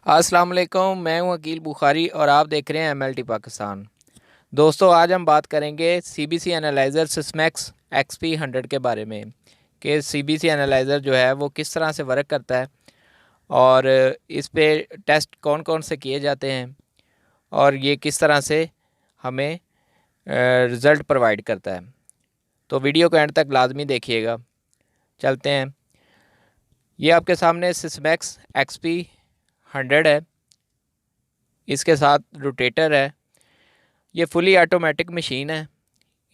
अस्सलाम वालेकुम, मैं हूं अकील बुखारी और आप देख रहे हैं एमएलटी पाकिस्तान। दोस्तों, आज हम बात करेंगे सीबीसी एनालाइज़र सिस्मैक्स एक्सपी 100 के बारे में कि सीबीसी एनालाइज़र जो है वो किस तरह से वर्क करता है और इस पे टेस्ट कौन कौन से किए जाते हैं और ये किस तरह से हमें रिज़ल्ट प्रोवाइड करता है। तो वीडियो को एंड तक लाजमी देखिएगा। चलते हैं। ये आपके सामने सिस्मैक्स एक्सपी 100 है, इसके साथ रोटेटर है। ये फुली ऑटोमेटिक मशीन है।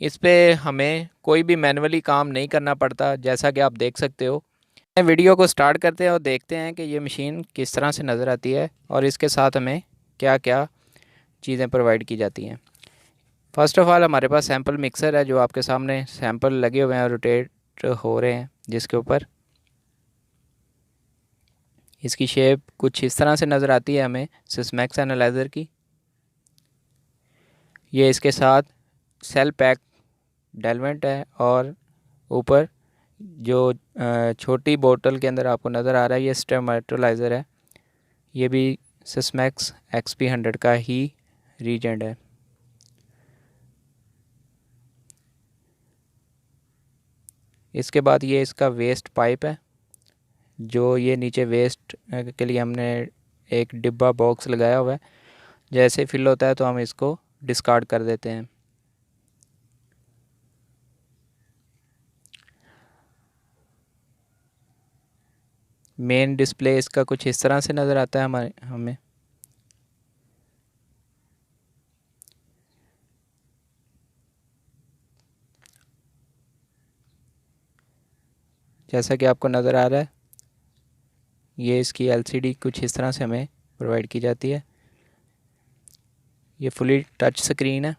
इस पे हमें कोई भी मैनुअली काम नहीं करना पड़ता, जैसा कि आप देख सकते हो। वीडियो को स्टार्ट करते हैं और देखते हैं कि ये मशीन किस तरह से नज़र आती है और इसके साथ हमें क्या क्या चीज़ें प्रोवाइड की जाती हैं। फ़र्स्ट ऑफ़ ऑल हमारे पास सैम्पल मिक्सर है, जो आपके सामने सैम्पल लगे हुए हैं, रोटेट हो रहे हैं, जिसके ऊपर इसकी शेप कुछ इस तरह से नज़र आती है हमें सिस्मैक्स एनालाइज़र की। ये इसके साथ सेल पैक डेलवेंट है और ऊपर जो छोटी बोतल के अंदर आपको नज़र आ रहा है ये स्टेमाटोलाइज़र है। ये भी सिस्मैक्स एक्सपी 100 का ही रीजेंट है। इसके बाद ये इसका वेस्ट पाइप है, जो ये नीचे वेस्ट के लिए हमने एक डिब्बा बॉक्स लगाया हुआ है। जैसे फिल होता है तो हम इसको डिस्कार्ड कर देते हैं। मेन डिस्प्ले इसका कुछ इस तरह से नज़र आता है हमें। जैसा कि आपको नज़र आ रहा है, ये इसकी एलसीडी कुछ इस तरह से हमें प्रोवाइड की जाती है। ये फुली टच स्क्रीन है।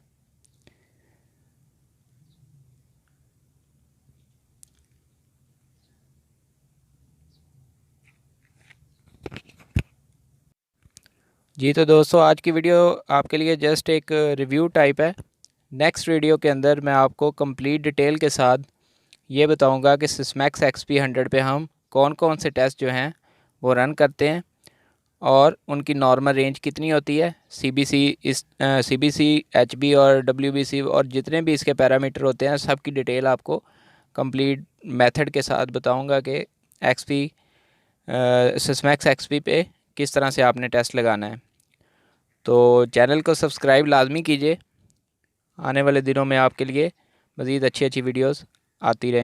जी तो दोस्तों, आज की वीडियो आपके लिए जस्ट एक रिव्यू टाइप है। नेक्स्ट वीडियो के अंदर मैं आपको कंप्लीट डिटेल के साथ ये बताऊंगा कि सिस्मैक्स एक्सपी 100 पे हम कौन कौन से टेस्ट जो हैं वो रन करते हैं और उनकी नॉर्मल रेंज कितनी होती है। सीबीसी एचबी और डब्ल्यूबीसी और जितने भी इसके पैरामीटर होते हैं, सब की डिटेल आपको कंप्लीट मेथड के साथ बताऊंगा कि एक्सपी सिस्मैक्स एक्सपी पे किस तरह से आपने टेस्ट लगाना है। तो चैनल को सब्सक्राइब लाजमी कीजिए। आने वाले दिनों में आपके लिए मज़ीद अच्छी अच्छी वीडियोस आती रहें।